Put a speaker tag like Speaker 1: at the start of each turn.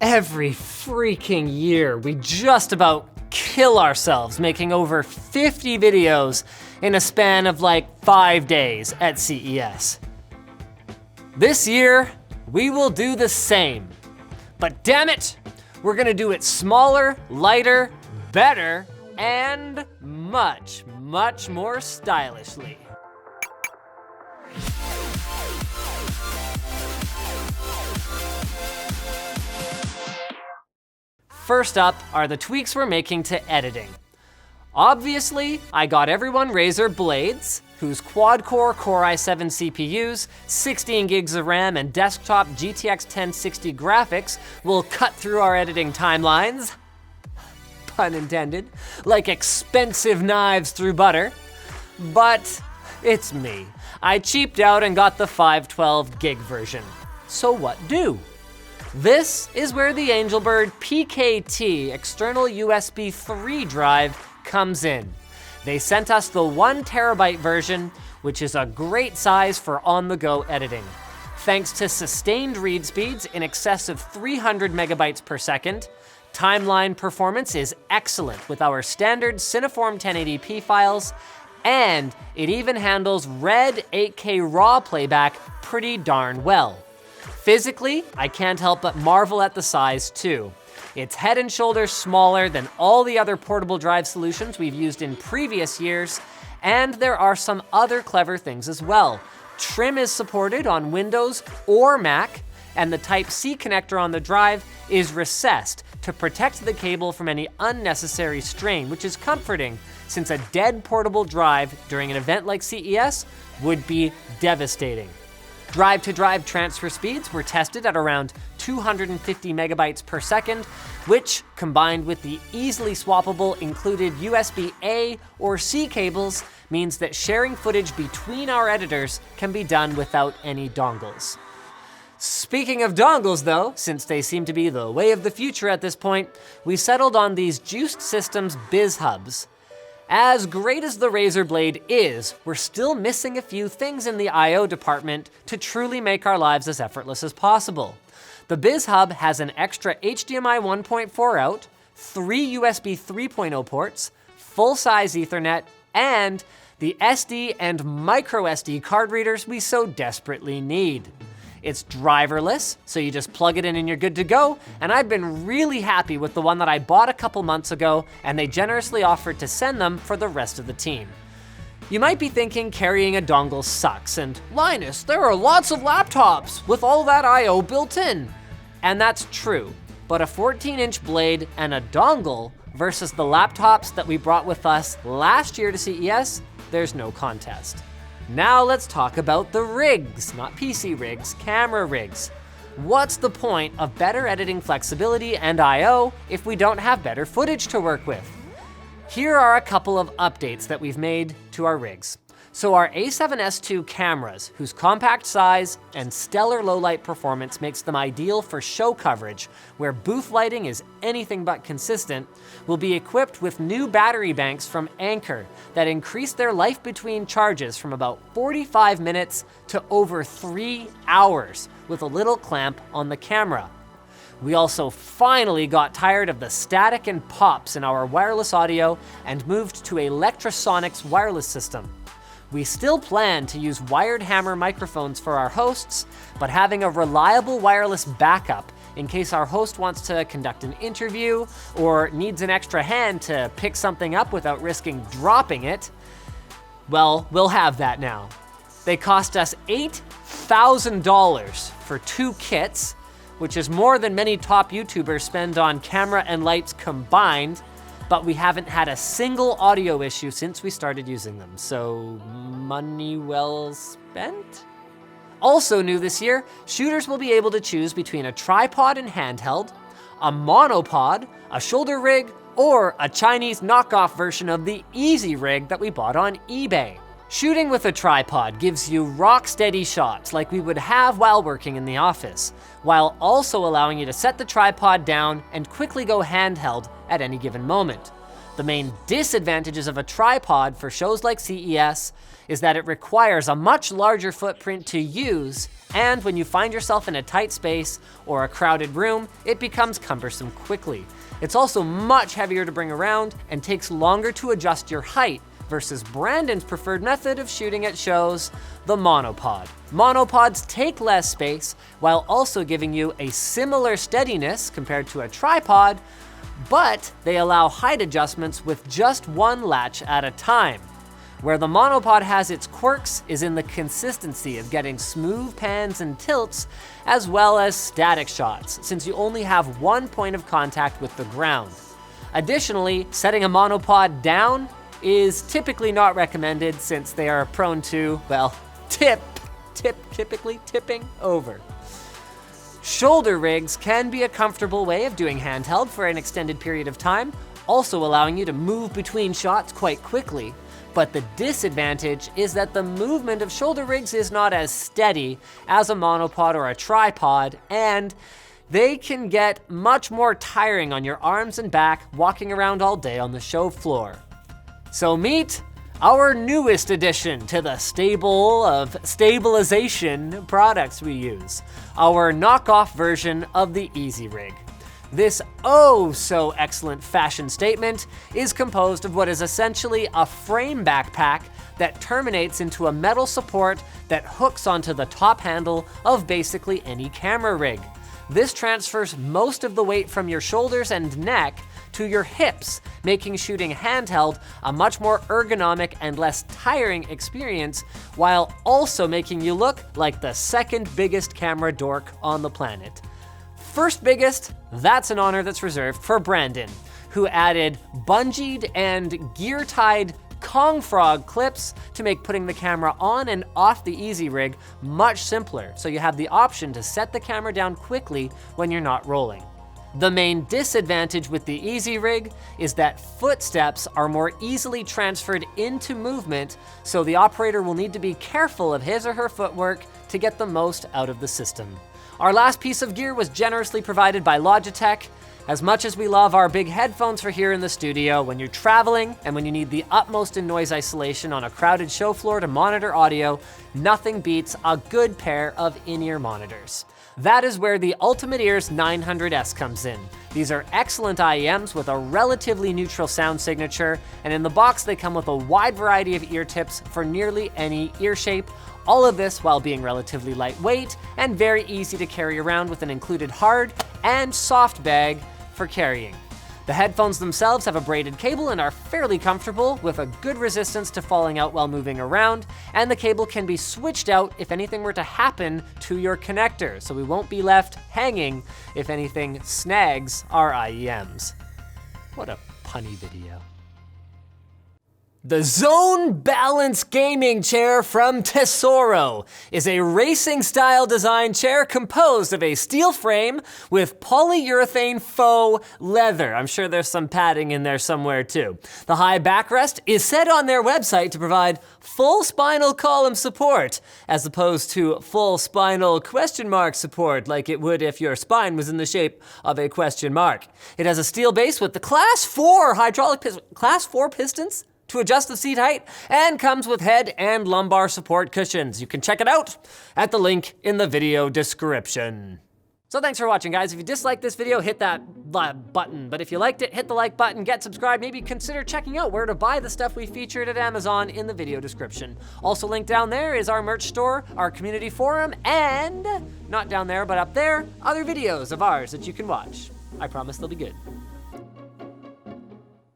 Speaker 1: Every freaking year, we just about kill ourselves making over 50 videos in a span of like 5 days at CES. This year, we will do the same. But damn it, we're gonna do it smaller, lighter, better, and much, much more stylishly. First up are the tweaks we're making to editing. Obviously, I got everyone Razer blades, whose quad-core Core i7 CPUs, 16 gigs of RAM, and desktop GTX 1060 graphics will cut through our editing timelines, pun intended, like expensive knives through butter. But it's me. I cheaped out and got the 512 gig version. So what do? This is where the Angelbird PKT external USB 3 drive comes in. They sent us the 1 terabyte version, which is a great size for on-the-go editing. Thanks to sustained read speeds in excess of 300 megabytes per second, timeline performance is excellent with our standard Cineform 1080p files, and it even handles RED 8K RAW playback pretty darn well. Physically, I can't help but marvel at the size too. It's head and shoulders smaller than all the other portable drive solutions we've used in previous years, and there are some other clever things as well. Trim is supported on Windows or Mac, and the Type-C connector on the drive is recessed to protect the cable from any unnecessary strain, which is comforting since a dead portable drive during an event like CES would be devastating. Drive-to-drive transfer speeds were tested at around 250 megabytes per second, which, combined with the easily swappable included USB-A or C cables, means that sharing footage between our editors can be done without any dongles. Speaking of dongles though, since they seem to be the way of the future at this point, we settled on these Juiced Systems Biz Hubs. As great as the Razer Blade is, we're still missing a few things in the I/O department to truly make our lives as effortless as possible. The Biz Hub has an extra HDMI 1.4 out, 3 USB 3.0 ports, full-size Ethernet, and the SD and micro SD card readers we so desperately need. It's driverless, so you just plug it in and you're good to go, and I've been really happy with the one that I bought a couple months ago, and they generously offered to send them for the rest of the team. You might be thinking carrying a dongle sucks, and Linus, there are lots of laptops with all that I/O built in. And that's true, but a 14-inch blade and a dongle versus the laptops that we brought with us last year to CES, there's no contest. Now let's talk about the rigs, not PC rigs, camera rigs. What's the point of better editing flexibility and I/O if we don't have better footage to work with? Here are a couple of updates that we've made to our rigs. So our A7S II cameras, whose compact size and stellar low light performance makes them ideal for show coverage, where booth lighting is anything but consistent, will be equipped with new battery banks from Anker that increase their life between charges from about 45 minutes to over 3 hours with a little clamp on the camera. We also finally got tired of the static and pops in our wireless audio and moved to a Lectrosonics wireless system. We still plan to use wired hammer microphones for our hosts, but having a reliable wireless backup in case our host wants to conduct an interview or needs an extra hand to pick something up without risking dropping it, well, we'll have that now. They cost us $8,000 for 2 kits, which is more than many top YouTubers spend on camera and lights combined, but we haven't had a single audio issue since we started using them, so money well spent? Also new this year, shooters will be able to choose between a tripod and handheld, a monopod, a shoulder rig, or a Chinese knockoff version of the Easy Rig that we bought on eBay. Shooting with a tripod gives you rock-steady shots like we would have while working in the office, while also allowing you to set the tripod down and quickly go handheld at any given moment. The main disadvantages of a tripod for shows like CES is that it requires a much larger footprint to use, and when you find yourself in a tight space or a crowded room, it becomes cumbersome quickly. It's also much heavier to bring around and takes longer to adjust your height versus Brandon's preferred method of shooting at shows, the monopod. Monopods take less space while also giving you a similar steadiness compared to a tripod, but they allow height adjustments with just one latch at a time. Where the monopod has its quirks is in the consistency of getting smooth pans and tilts, as well as static shots, since you only have one point of contact with the ground. Additionally, setting a monopod down is typically not recommended since they are prone to, well, typically tipping over. Shoulder rigs can be a comfortable way of doing handheld for an extended period of time, also allowing you to move between shots quite quickly. But the disadvantage is that the movement of shoulder rigs is not as steady as a monopod or a tripod, and they can get much more tiring on your arms and back walking around all day on the show floor. So meet our newest addition to the stable of stabilization products we use, our knockoff version of the Easy Rig. This oh so excellent fashion statement is composed of what is essentially a frame backpack that terminates into a metal support that hooks onto the top handle of basically any camera rig. This transfers most of the weight from your shoulders and neck to your hips, making shooting handheld a much more ergonomic and less tiring experience, while also making you look like the second biggest camera dork on the planet. First biggest, that's an honor that's reserved for Brandon, who added bungeed and gear-tied Kong Frog clips to make putting the camera on and off the Easy Rig much simpler, so you have the option to set the camera down quickly when you're not rolling. The main disadvantage with the Easy Rig is that footsteps are more easily transferred into movement, so the operator will need to be careful of his or her footwork to get the most out of the system. Our last piece of gear was generously provided by Logitech. As much as we love our big headphones for here in the studio, when you're traveling and when you need the utmost in noise isolation on a crowded show floor to monitor audio, nothing beats a good pair of in-ear monitors. That is where the Ultimate Ears 900S comes in. These are excellent IEMs with a relatively neutral sound signature, and in the box they come with a wide variety of ear tips for nearly any ear shape. All of this while being relatively lightweight and very easy to carry around with an included hard and soft bag for carrying. The headphones themselves have a braided cable and are fairly comfortable with a good resistance to falling out while moving around, and the cable can be switched out if anything were to happen to your connector, so we won't be left hanging if anything snags our IEMs. What a punny video. The Zone Balance Gaming Chair from Tesoro is a racing-style design chair composed of a steel frame with polyurethane faux leather. I'm sure there's some padding in there somewhere too. The high backrest is set on their website to provide full spinal column support, as opposed to full spinal question mark support like it would if your spine was in the shape of a question mark. It has a steel base with the Class 4 Class 4 pistons to adjust the seat height, and comes with head and lumbar support cushions. You can check it out at the link in the video description. So thanks for watching, guys. If you disliked this video, hit that button. But if you liked it, hit the like button, get subscribed, maybe consider checking out where to buy the stuff we featured at Amazon in the video description. Also linked down there is our merch store, our community forum, and, not down there, but up there, other videos of ours that you can watch. I promise they'll be good.